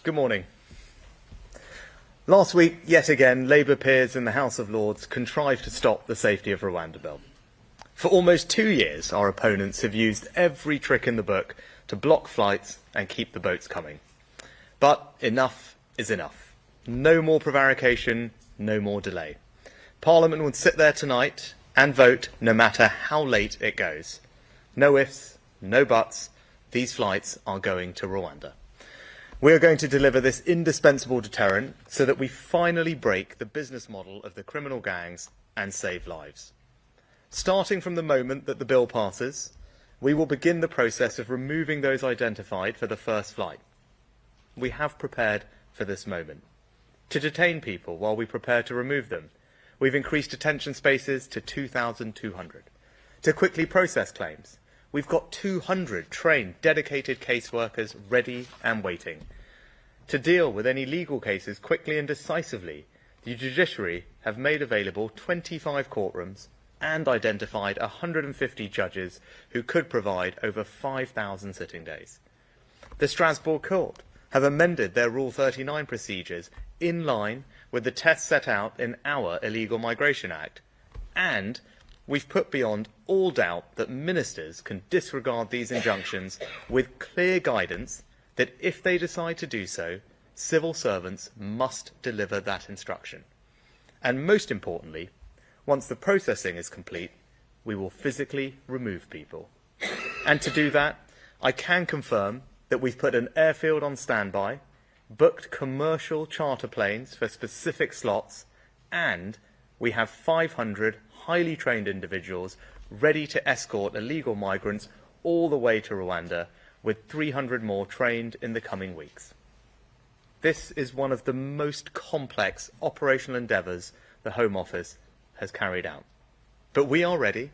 Good morning. Last week, yet again, Labour peers in the House of Lords contrived to stop the Safety of Rwanda bill. For almost 2 years, our opponents have used every trick in the book to block flights and keep the boats coming. But enough is enough. No more prevarication, no more delay. Parliament would sit there tonight and vote no matter how late it goes. No ifs, no buts. These flights are going to Rwanda. We are going to deliver this indispensable deterrent so that we finally break the business model of the criminal gangs and save lives. Starting from the moment that the bill passes, we will begin the process of removing those identified for the first flight. We have prepared for this moment. To detain people while we prepare to remove them, we've increased detention spaces to 2,200. To quickly process claims, we've got 200 trained, dedicated caseworkers ready and waiting. To deal with any legal cases quickly and decisively, the judiciary have made available 25 courtrooms and identified 150 judges who could provide over 5,000 sitting days. The Strasbourg Court have amended their Rule 39 procedures in line with the tests set out in our Illegal Migration Act, and we've put beyond all doubt that ministers can disregard these injunctions with clear guidance that if they decide to do so, civil servants must deliver that instruction. And most importantly, once the processing is complete, we will physically remove people. And to do that, I can confirm that we've put an airfield on standby, booked commercial charter planes for specific slots, and we have 500 highly trained individuals ready to escort illegal migrants all the way to Rwanda, with 300 more trained in the coming weeks. This is one of the most complex operational endeavours the Home Office has carried out. But we are ready,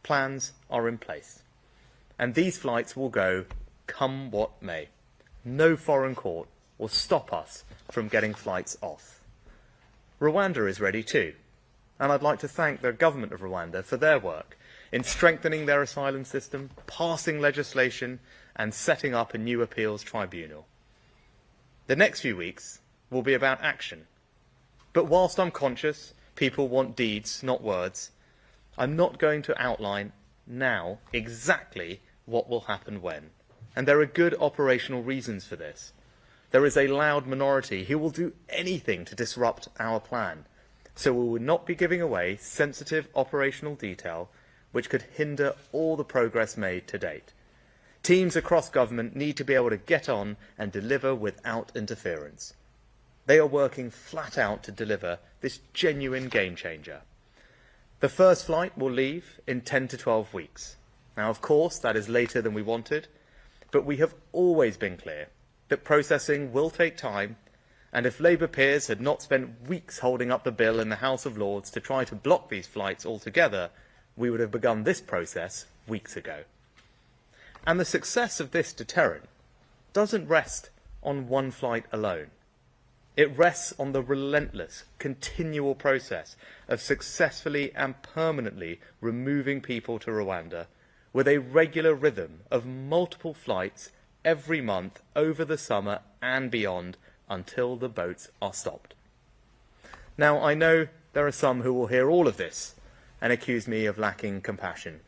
plans are in place, and these flights will go come what may. No foreign court will stop us from getting flights off. Rwanda is ready too, and I'd like to thank the government of Rwanda for their work in strengthening their asylum system, passing legislation, and setting up a new appeals tribunal. The next few weeks will be about action. But whilst I'm conscious people want deeds, not words, I'm not going to outline now exactly what will happen when. And there are good operational reasons for this. There is a loud minority who will do anything to disrupt our plan. So we will not be giving away sensitive operational detail which could hinder all the progress made to date. Teams across government need to be able to get on and deliver without interference. They are working flat out to deliver this genuine game changer. The first flight will leave in 10 to 12 weeks. Now, of course, that is later than we wanted, but we have always been clear that processing will take time, and if Labour peers had not spent weeks holding up the bill in the House of Lords to try to block these flights altogether, we would have begun this process weeks ago. And the success of this deterrent doesn't rest on one flight alone. It rests on the relentless, continual process of successfully and permanently removing people to Rwanda with a regular rhythm of multiple flights every month over the summer and beyond until the boats are stopped. Now, I know there are some who will hear all of this and accuse me of lacking compassion,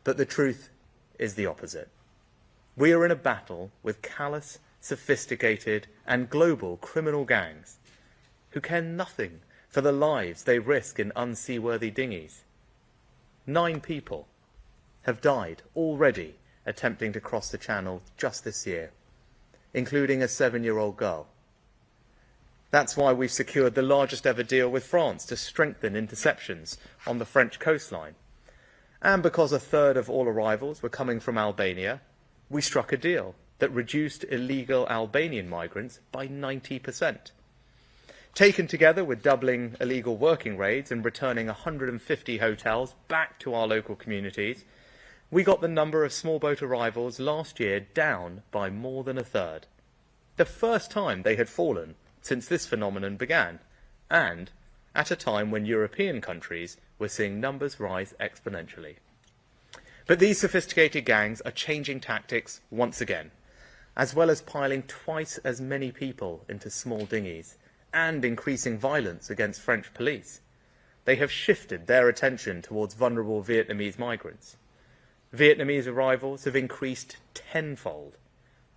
but the truth is the opposite. We are in a battle with callous, sophisticated and global criminal gangs who care nothing for the lives they risk in unseaworthy dinghies. 9 people have died already attempting to cross the Channel just this year, including a 7-year-old girl. That's why we've secured the largest ever deal with France to strengthen interceptions on the French coastline. And because a third of all arrivals were coming from Albania, we struck a deal that reduced illegal Albanian migrants by 90%. Taken together with doubling illegal working raids and returning 150 hotels back to our local communities, we got the number of small boat arrivals last year down by more than a third. The first time they had fallen since this phenomenon began, and at a time when European countries were seeing numbers rise exponentially. But these sophisticated gangs are changing tactics once again, as well as piling twice as many people into small dinghies and increasing violence against French police. They have shifted their attention towards vulnerable Vietnamese migrants. Vietnamese arrivals have increased tenfold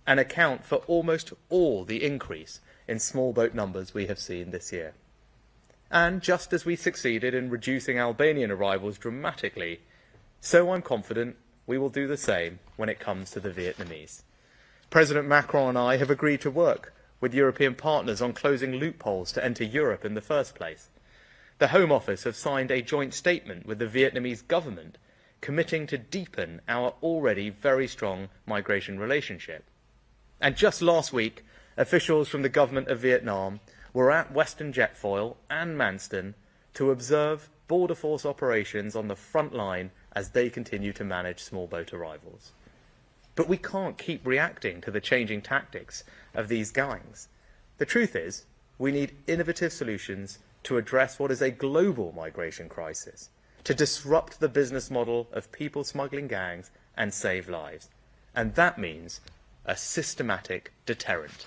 and account for almost all the increase in small boat numbers we have seen this year. And just as we succeeded in reducing Albanian arrivals dramatically, so I'm confident we will do the same when it comes to the Vietnamese. President Macron and I have agreed to work with European partners on closing loopholes to enter Europe in the first place. The Home Office have signed a joint statement with the Vietnamese government committing to deepen our already very strong migration relationship. And just last week, officials from the government of Vietnam were at Western Jetfoil and Manston to observe border force operations on the front line as they continue to manage small boat arrivals. But we can't keep reacting to the changing tactics of these gangs. The truth is, we need innovative solutions to address what is a global migration crisis, to disrupt the business model of people smuggling gangs and save lives. And that means a systematic deterrent.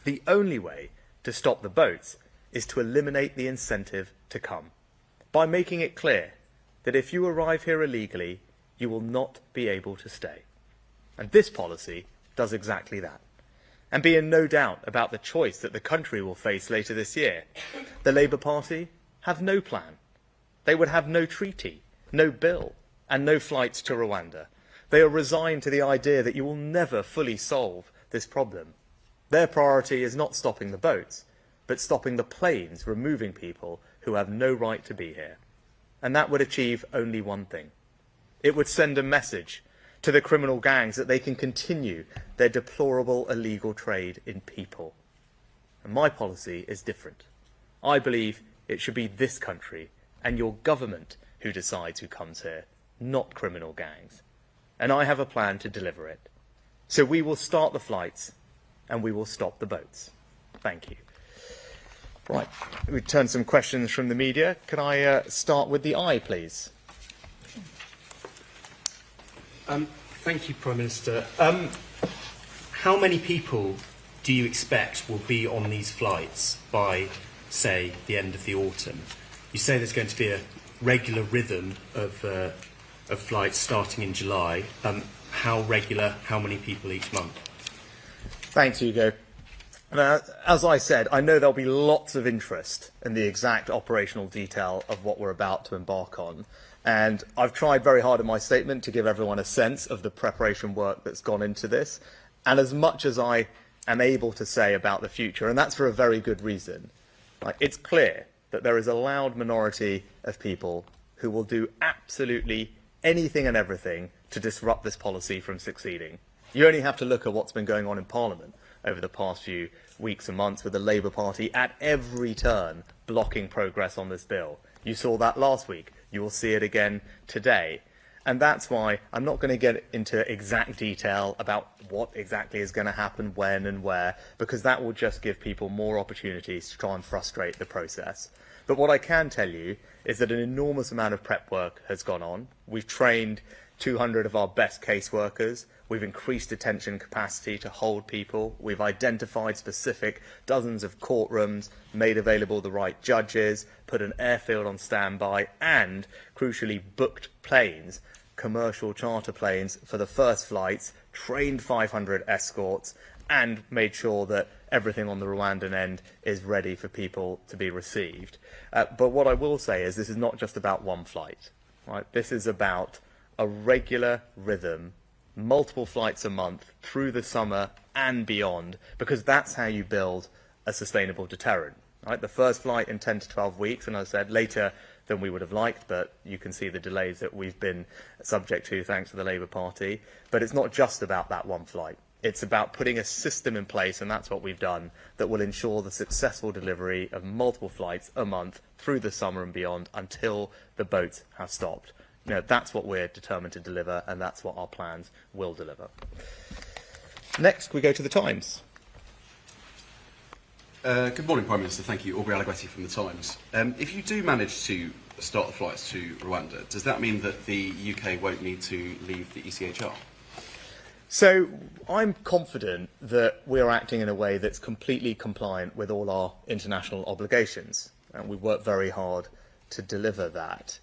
The only way to stop the boats is to eliminate the incentive to come, by making it clear that if you arrive here illegally, you will not be able to stay. And this policy does exactly that. And be in no doubt about the choice that the country will face later this year. The Labour Party have no plan. They would have no treaty, no bill, and no flights to Rwanda. They are resigned to the idea that you will never fully solve this problem. Their priority is not stopping the boats, but stopping the planes removing people who have no right to be here. And that would achieve only one thing. It would send a message to the criminal gangs that they can continue their deplorable illegal trade in people. And my policy is different. I believe it should be this country and your government who decides who comes here, not criminal gangs. And I have a plan to deliver it. So we will start the flights and we will stop the boats. Thank you. Right, we turn to some questions from the media. Can I start with the eye, please? Thank you, Prime Minister. How many people do you expect will be on these flights by, say, the end of the autumn? You say there's going to be a regular rhythm of flights starting in July. How regular? How many people each month? Thanks, Hugo. Now, as I said, I know there'll be lots of interest in the exact operational detail of what we're about to embark on. And I've tried very hard in my statement to give everyone a sense of the preparation work that's gone into this, and as much as I am able to say about the future, and that's for a very good reason. It's clear that there is a loud minority of people who will do absolutely anything and everything to disrupt this policy from succeeding. You only have to look at what's been going on in Parliament over the past few weeks and months with the Labour Party at every turn blocking progress on this bill. You saw that last week. You will see it again today. And that's why I'm not going to get into exact detail about what exactly is going to happen, when and where, because that will just give people more opportunities to try and frustrate the process. But what I can tell you is that an enormous amount of prep work has gone on. We've trained 200 of our best caseworkers. We've increased detention capacity to hold people. We've identified specific dozens of courtrooms, made available the right judges, put an airfield on standby, and, crucially, booked planes, commercial charter planes, for the first flights, trained 500 escorts, and made sure that everything on the Rwandan end is ready for people to be received. But what I will say is this is not just about one flight. Right? This is about a regular rhythm, multiple flights a month through the summer and beyond, because that's how you build a sustainable deterrent. Right? The first flight in 10 to 12 weeks, and as I said, later than we would have liked, but you can see the delays that we've been subject to thanks to the Labour Party. But it's not just about that one flight. It's about putting a system in place, and that's what we've done, that will ensure the successful delivery of multiple flights a month through the summer and beyond until the boats have stopped. You know, that's what we're determined to deliver, and that's what our plans will deliver. Next, we go to the Times. Good morning, Prime Minister. Thank you. Aubrey Alagwetti from the Times. If you do manage to start the flights to Rwanda, does that mean that the UK won't need to leave the ECHR? So I'm confident that we're acting in a way that's completely compliant with all our international obligations, and we work very hard to deliver that.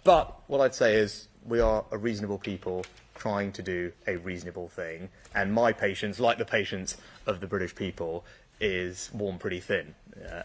But what I'd say is we are a reasonable people trying to do a reasonable thing, and my patience, like the patience of the British people, is worn pretty thin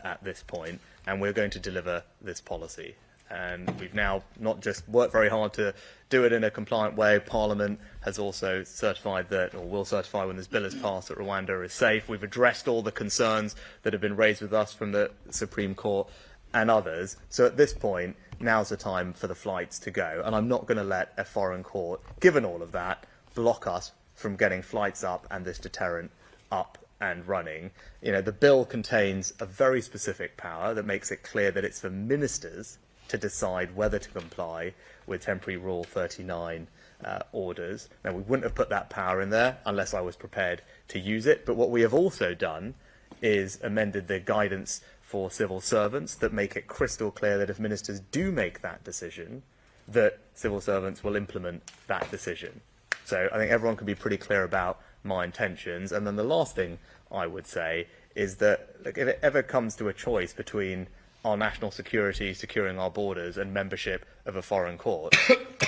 at this point, and we're going to deliver this policy. And we've now not just worked very hard to do it in a compliant way, Parliament has also certified that, or will certify when this bill is passed, that Rwanda is safe. We've addressed all the concerns that have been raised with us from the Supreme Court and others. So at this point, now's the time for the flights to go. And I'm not going to let a foreign court, given all of that, block us from getting flights up and this deterrent up and running. You know, the bill contains a very specific power that makes it clear that it's for ministers to decide whether to comply with temporary Rule 39 orders. Now, we wouldn't have put that power in there unless I was prepared to use it. But what we have also done is amended the guidance for civil servants that make it crystal clear that if ministers do make that decision, that civil servants will implement that decision. So I think everyone can be pretty clear about my intentions. And then the last thing I would say is that, look, if it ever comes to a choice between our national security, securing our borders, and membership of a foreign court,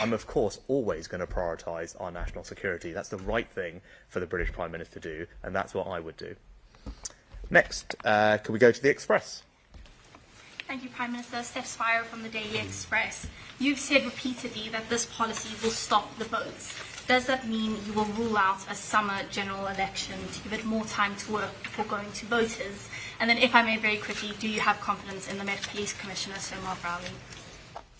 I'm of course always going to prioritise our national security. That's the right thing for the British Prime Minister to do, and that's what I would do. Next, can we go to the Express? Thank you, Prime Minister. Steph Spiro from the Daily Express. You've said repeatedly that this policy will stop the boats. Does that mean you will rule out a summer general election to give it more time to work before going to voters? And then, if I may very quickly, do you have confidence in the Met Police Commissioner, Sir Mark Rowley?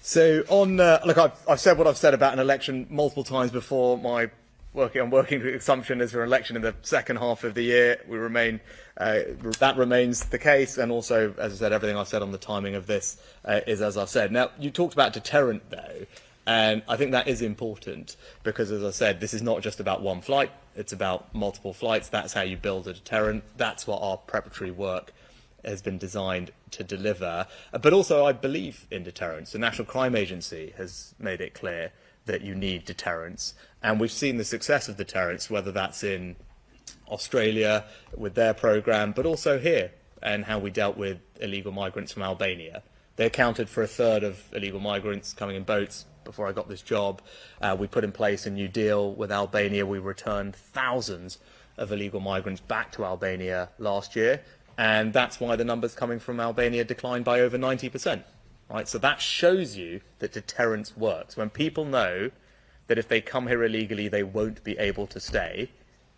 So on, look, I've said what I've said about an election multiple times before. I'm working to the assumption is for an election in the second half of the year. We remain, that remains the case. And also, as I said, everything I've said on the timing of this is as I've said. Now, you talked about deterrent, though. And I think that is important because, as I said, this is not just about one flight. It's about multiple flights. That's how you build a deterrent. That's what our preparatory work has been designed to deliver. But also, I believe in deterrence. The National Crime Agency has made it clear that you need deterrence. And we've seen the success of deterrence, whether that's in Australia with their programme, but also here, and how we dealt with illegal migrants from Albania. They accounted for a third of illegal migrants coming in boats before I got this job. We put in place a new deal with Albania. We returned thousands of illegal migrants back to Albania last year, and that's why the numbers coming from Albania declined by over 90%. Right? So that shows you that deterrence works. When people know that if they come here illegally they won't be able to stay,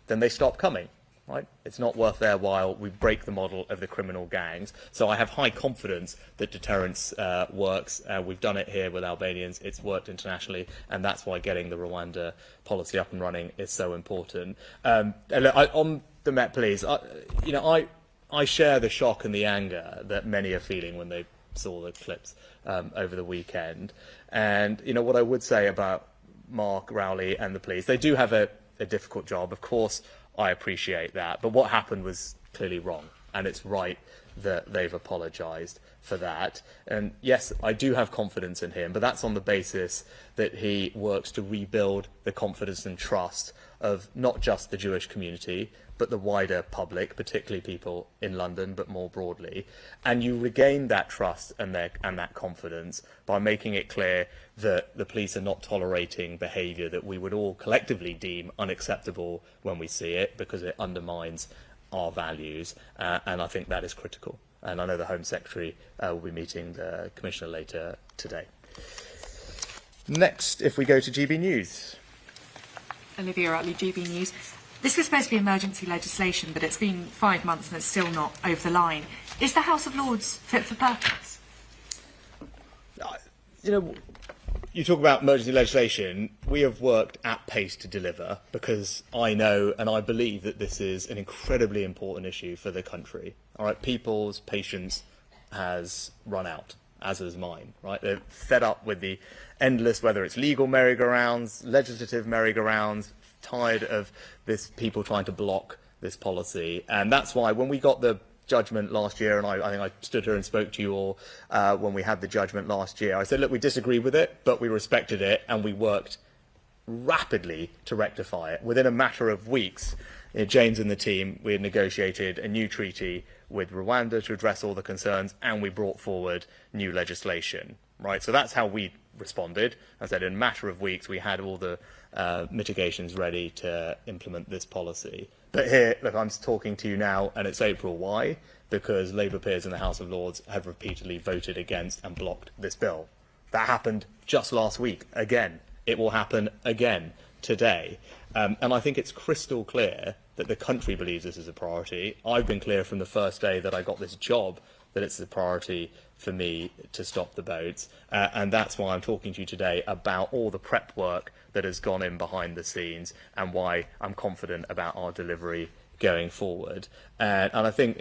then they stop coming. Right? It's not worth their while. We break the model of the criminal gangs. So I have high confidence that deterrence works. We've done it here with Albanians. It's worked internationally, and that's why getting the Rwanda policy up and running is so important. And look, on the Met Police, I share the shock and the anger that many are feeling when they saw the clips over the weekend. And what I would say about Mark Rowley and the police, they do have a difficult job, of course. I appreciate that, but what happened was clearly wrong, and it's right that they've apologised for that. And yes, I do have confidence in him, but that's on the basis that he works to rebuild the confidence and trust of not just the Jewish community, but the wider public, particularly people in London, but more broadly. And you regain that trust and that confidence by making it clear that the police are not tolerating behaviour that we would all collectively deem unacceptable when we see it, because it undermines our values. And I think that is critical. And I know the Home Secretary will be meeting the Commissioner later today. Next, if we go to GB News. Olivia Utley, GB News. This was supposed to be emergency legislation, but it's been 5 months and it's still not over the line. Is the House of Lords fit for purpose? You talk about emergency legislation. We have worked at pace to deliver because I know and I believe that this is an incredibly important issue for the country. All right, people's patience has run out, as is mine. Right, they're fed up with the endless, whether it's legal merry-go-rounds, legislative merry-go-rounds, tired of this people trying to block this policy. And that's why when we got the judgment last year, and I think I stood here and spoke to you all when we had the judgment last year, I said, look, we disagree with it, but we respected it and we worked rapidly to rectify it. Within a matter of weeks, James and the team, we had negotiated a new treaty with Rwanda to address all the concerns, and we brought forward new legislation. Right, so that's how we responded. As I said, in a matter of weeks, we had all the mitigations ready to implement this policy. But here, look, I'm talking to you now, and it's April. Why? Because Labour peers in the House of Lords have repeatedly voted against and blocked this bill. That happened just last week. Again, it will happen again today. And I think it's crystal clear that the country believes this is a priority. I've been clear from the first day that I got this job that it's a priority for me to stop the boats. And that's why I'm talking to you today about all the prep work that has gone in behind the scenes and why I'm confident about our delivery going forward. And I think,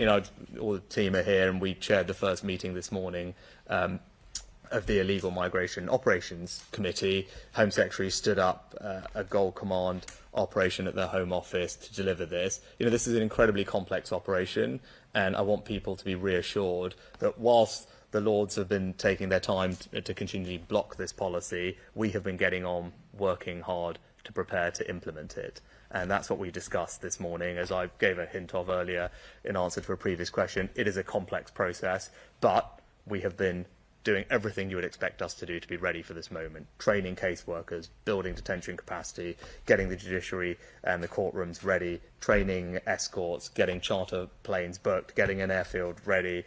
all the team are here, and we chaired the first meeting this morning of the Illegal Migration Operations Committee. Home Secretary stood up a Gold Command operation at their Home Office to deliver this. This is an incredibly complex operation, and I want people to be reassured that whilst the Lords have been taking their time to continually block this policy, we have been getting on working hard to prepare to implement it. And that's what we discussed this morning. As I gave a hint of earlier in answer to a previous question, it is a complex process, but we have been doing everything you would expect us to do to be ready for this moment. Training caseworkers, building detention capacity, getting the judiciary and the courtrooms ready, training escorts, getting charter planes booked, getting an airfield ready,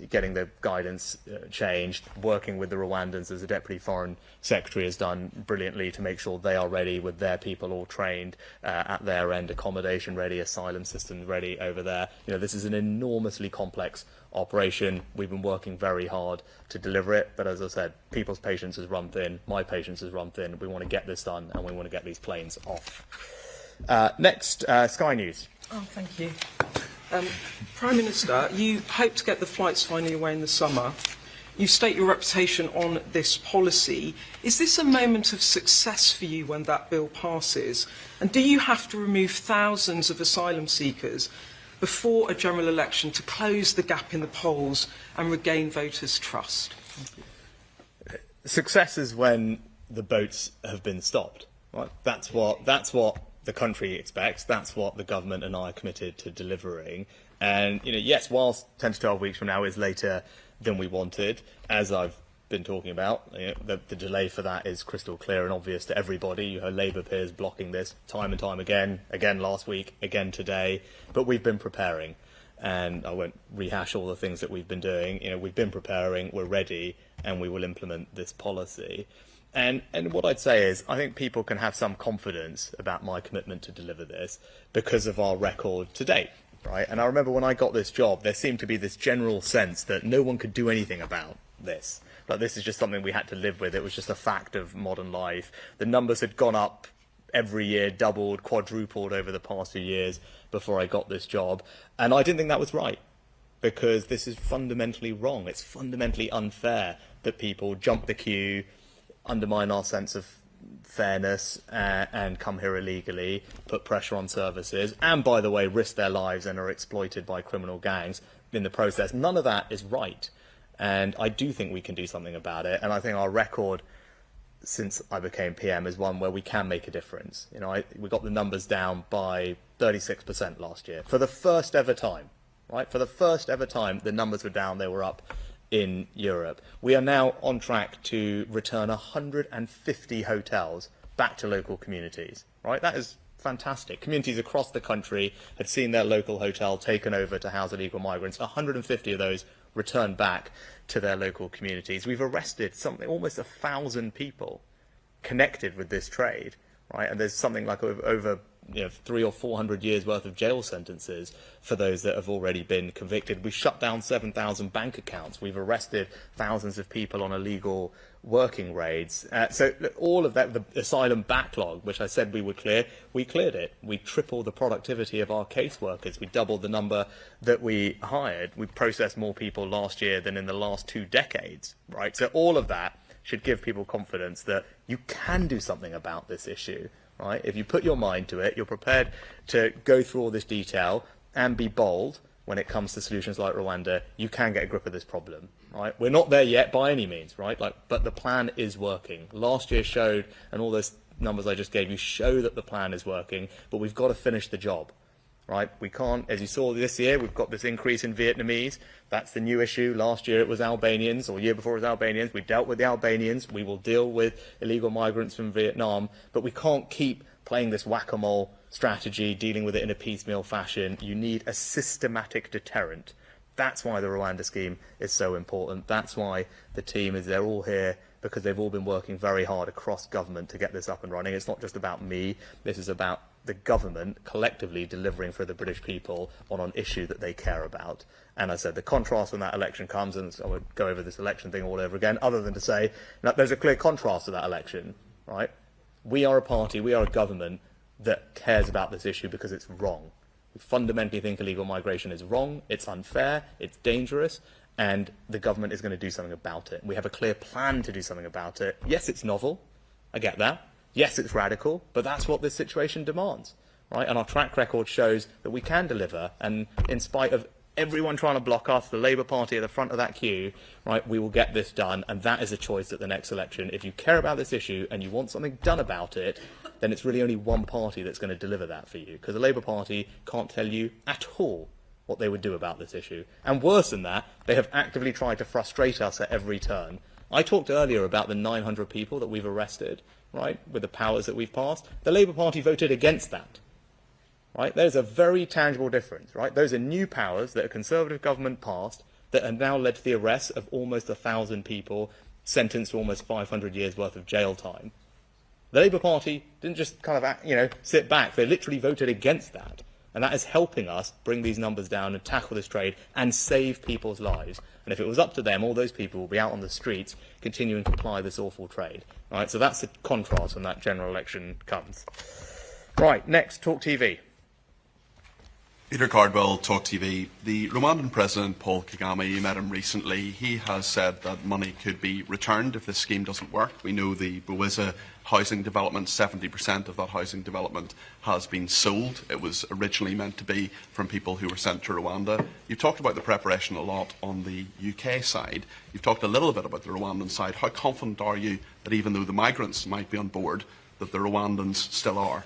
getting the guidance changed, working with the Rwandans, as the Deputy Foreign Secretary has done brilliantly, to make sure they are ready with their people all trained at their end, accommodation ready, asylum systems ready over there. This is an enormously complex operation. We've been working very hard to deliver it, but as I said, people's patience has run thin, my patience has run thin. We want to get this done, and we want to get these planes off. Next, Sky News. Oh, thank you. Prime Minister, you hope to get the flights finally away in the summer. You state your reputation on this policy. Is this a moment of success for you when that bill passes? And do you have to remove thousands of asylum seekers before a general election to close the gap in the polls and regain voters' trust? Success is when the boats have been stopped. Right? That's what the country expects. That's what the government and I are committed to delivering. And yes, whilst 10 to 12 weeks from now is later than we wanted, as I've been talking about, the delay for that is crystal clear and obvious to everybody. You heard Labour peers blocking this time and time again last week, again today. But we've been preparing, and I won't rehash all the things that we've been doing. We've been preparing, we're ready, and we will implement this policy. And what I'd say is, I think people can have some confidence about my commitment to deliver this because of our record to date, right? And I remember when I got this job, there seemed to be this general sense that no one could do anything about this. Like, this is just something we had to live with. It was just a fact of modern life. The numbers had gone up every year, doubled, quadrupled over the past few years before I got this job. And I didn't think that was right, because this is fundamentally wrong. It's fundamentally unfair that people jump the queue, undermine our sense of fairness, and come here illegally, put pressure on services, and, by the way, risk their lives and are exploited by criminal gangs in the process. None of that is right. And I do think we can do something about it. And I think our record since I became PM is one where we can make a difference. We got the numbers down by 36% last year. For the first ever time, right? For the first ever time, the numbers were down, they were up in Europe. We are now on track to return 150 hotels back to local communities, right? That is fantastic. Communities across the country had seen their local hotel taken over to house illegal migrants. 150 of those returned back to their local communities. We've arrested almost 1,000 people connected with this trade, right? And there's something like over 300 or 400 years worth of jail sentences for those that have already been convicted. We've shut down 7,000 bank accounts. We've arrested thousands of people on illegal working raids. So look, all of that, the asylum backlog, which I said we would clear, we cleared it. We tripled the productivity of our caseworkers. We doubled the number that we hired. We processed more people last year than in the last 2 decades, right? So all of that should give people confidence that you can do something about this issue. Right? If you put your mind to it, you're prepared to go through all this detail and be bold when it comes to solutions like Rwanda, you can get a grip of this problem. Right? We're not there yet by any means, right? But the plan is working. Last year showed, and all those numbers I just gave you show that the plan is working, but we've got to finish the job. Right? We can't, as you saw this year, we've got this increase in Vietnamese. That's the new issue. Last year it was Albanians, or year before it was Albanians. We dealt with the Albanians. We will deal with illegal migrants from Vietnam. But we can't keep playing this whack-a-mole strategy, dealing with it in a piecemeal fashion. You need a systematic deterrent. That's why the Rwanda scheme is so important. That's why the team they're all here, because they've all been working very hard across government to get this up and running. It's not just about me. This is about the government collectively delivering for the British people on an issue that they care about. And I said the contrast when that election comes, and I won't go over this election thing all over again, other than to say that there's a clear contrast to that election, right? We are a party, we are a government that cares about this issue because it's wrong. We fundamentally think illegal migration is wrong, it's unfair, it's dangerous, and the government is going to do something about it. We have a clear plan to do something about it. Yes, it's novel, I get that. Yes, it's radical, but that's what this situation demands, right? And our track record shows that we can deliver, and in spite of everyone trying to block us, the Labour Party at the front of that queue, right, we will get this done, and that is a choice at the next election. If you care about this issue and you want something done about it, then it's really only one party that's going to deliver that for you, because the Labour Party can't tell you at all what they would do about this issue. And worse than that, they have actively tried to frustrate us at every turn. I talked earlier about the 900 people that we've arrested, right, with the powers that we've passed. The Labour Party voted against that, right? There's a very tangible difference, right? Those are new powers that a Conservative government passed that have now led to the arrest of almost 1,000 people, sentenced to almost 500 years' worth of jail time. The Labour Party didn't just kind of, sit back. They literally voted against that. And that is helping us bring these numbers down and tackle this trade and save people's lives. And if it was up to them, all those people will be out on the streets continuing to ply this awful trade. Right, so that's the contrast when that general election comes. Right, next, Talk TV. Peter Cardwell, Talk TV. The Rwandan President, Paul Kagame, you met him recently. He has said that money could be returned if this scheme doesn't work. We know the Buwiza housing development, 70% of that housing development has been sold. It was originally meant to be from people who were sent to Rwanda. You've talked about the preparation a lot on the UK side. You've talked a little bit about the Rwandan side. How confident are you that even though the migrants might be on board, that the Rwandans still are?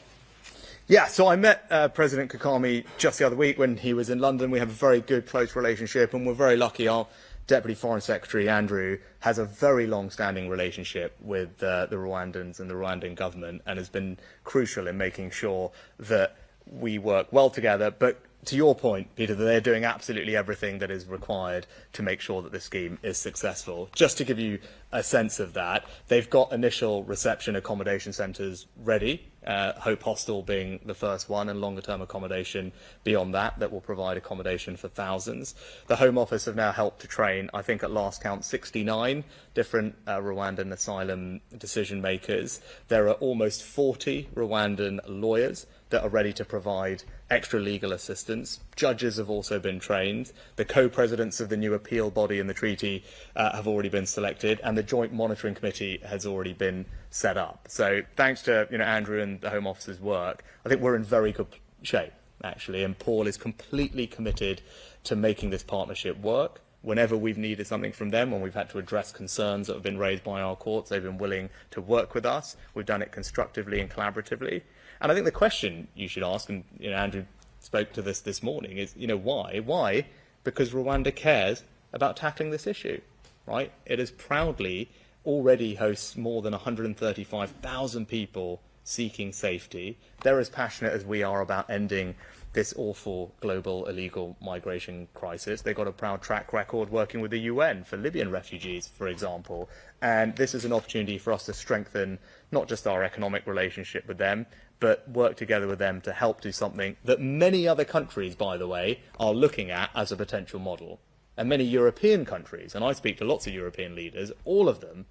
Yeah, so I met President Kagame just the other week when he was in London. We have a very good, close relationship, and we're very lucky. Our Deputy Foreign Secretary, Andrew, has a very long-standing relationship with the Rwandans and the Rwandan government, and has been crucial in making sure that we work well together. But to your point, Peter, that they're doing absolutely everything that is required to make sure that this scheme is successful. Just to give you a sense of that, they've got initial reception accommodation centres ready, Hope Hostel being the first one, and longer-term accommodation beyond that will provide accommodation for thousands. The Home Office have now helped to train, I think at last count, 69 different Rwandan asylum decision-makers. There are almost 40 Rwandan lawyers that are ready to provide extra legal assistance. Judges have also been trained. The co-presidents of the new appeal body in the treaty have already been selected, and the Joint Monitoring Committee has already been set up. So thanks to Andrew and the Home Office's work, I think we're in very good shape, actually, and Paul is completely committed to making this partnership work. Whenever we've needed something from them, when we've had to address concerns that have been raised by our courts, they've been willing to work with us. We've done it constructively and collaboratively. And I think the question you should ask, and Andrew spoke to this morning, is why? Why? Because Rwanda cares about tackling this issue, right? It has proudly already hosts more than 135,000 people seeking safety. They're as passionate as we are about ending this awful global illegal migration crisis. They've got a proud track record working with the UN for Libyan refugees, for example. And this is an opportunity for us to strengthen not just our economic relationship with them, but work together with them to help do something that many other countries, by the way, are looking at as a potential model. And many European countries, and I speak to lots of European leaders, all of them,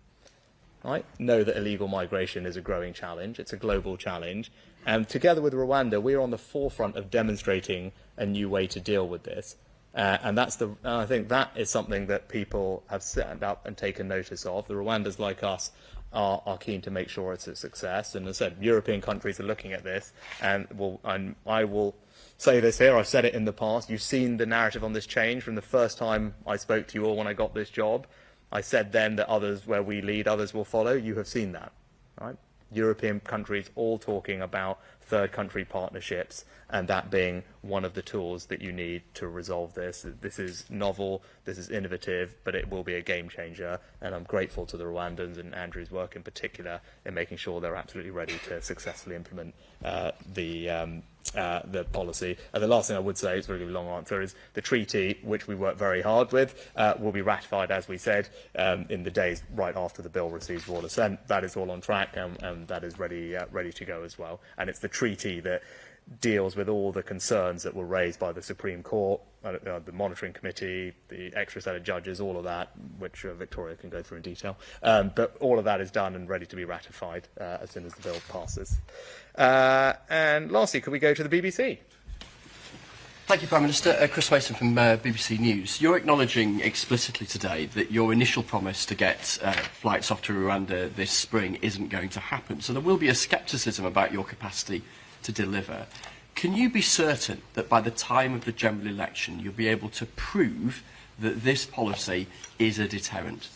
right, know that illegal migration is a growing challenge. It's a global challenge. And together with Rwanda, we're on the forefront of demonstrating a new way to deal with this. And I think that is something that people have stand up and taken notice of. The Rwandans, like us, are keen to make sure it's a success. And as I said, European countries are looking at this. And I will say this here, I've said it in the past. You've seen the narrative on this change from the first time I spoke to you all when I got this job. I said then that others, where we lead, others will follow. You have seen that, right? European countries all talking about third country partnerships, and that being one of the tools that you need to resolve this. This is novel, this is innovative, but it will be a game changer, and I'm grateful to the Rwandans and Andrew's work in particular in making sure they're absolutely ready to successfully implement the policy. And the last thing I would say, it's a really long answer, is the treaty, which we work very hard with, will be ratified, as we said, in the days right after the bill receives royal assent. That is all on track, and that is ready to go as well. And it's the treaty that deals with all the concerns that were raised by the Supreme Court, the monitoring committee, the extra set of judges, all of that, which Victoria can go through in detail. But all of that is done and ready to be ratified as soon as the bill passes. And lastly, could we go to the BBC? Thank you, Prime Minister. Chris Mason from BBC News. You're acknowledging explicitly today that your initial promise to get flights off to Rwanda this spring isn't going to happen. So there will be a scepticism about your capacity to deliver. Can you be certain that by the time of the general election you'll be able to prove that this policy is a deterrent?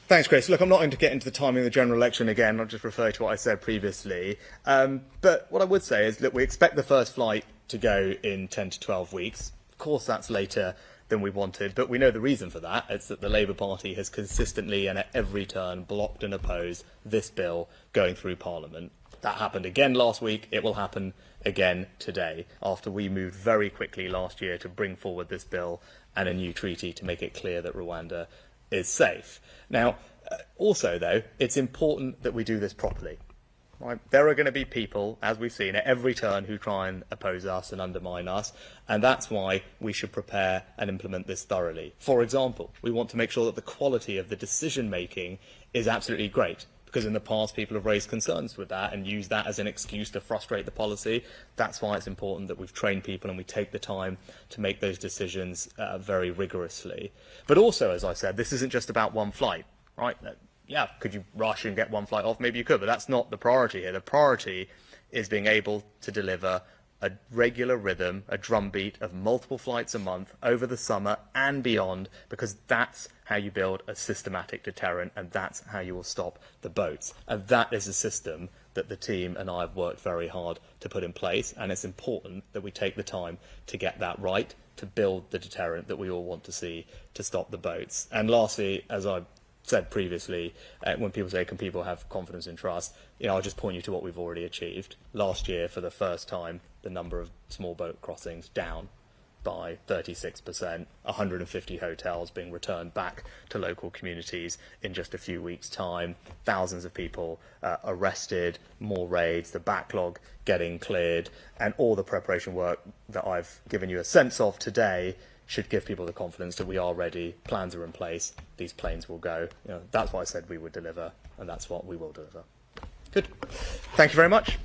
Thanks, Chris. Look, I'm not going to get into the timing of the general election again. I'll just refer to what I said previously. But what I would say is, look, we expect the first flight to go in 10 to 12 weeks. Of course, that's later than we wanted, but we know the reason for that. It's that the Labour Party has consistently and at every turn blocked and opposed this bill going through Parliament. That happened again last week. It will happen again today, after we moved very quickly last year to bring forward this bill and a new treaty to make it clear that Rwanda is safe. Now, also, though, it's important that we do this properly. Right? There are going to be people, as we've seen, at every turn who try and oppose us and undermine us, and that's why we should prepare and implement this thoroughly. For example, we want to make sure that the quality of the decision-making is absolutely great, because in the past people have raised concerns with that and used that as an excuse to frustrate the policy. That's why it's important that we've trained people and we take the time to make those decisions very rigorously. But also, as I said, this isn't just about one flight, right? Yeah, could you rush and get one flight off? Maybe you could, but that's not the priority here. The priority is being able to deliver a regular rhythm, a drumbeat of multiple flights a month over the summer and beyond, because that's how you build a systematic deterrent, and that's how you will stop the boats. And that is a system that the team and I have worked very hard to put in place, and it's important that we take the time to get that right, to build the deterrent that we all want to see to stop the boats. And lastly, as I said previously, when people say, can people have confidence and trust, I'll just point you to what we've already achieved. Last year, for the first time, the number of small boat crossings down by 36%, 150 hotels being returned back to local communities in just a few weeks' time, thousands of people arrested, more raids, the backlog getting cleared, and all the preparation work that I've given you a sense of today should give people the confidence that we are ready, plans are in place, these planes will go. That's what I said we would deliver, and that's what we will deliver. Good. Thank you very much.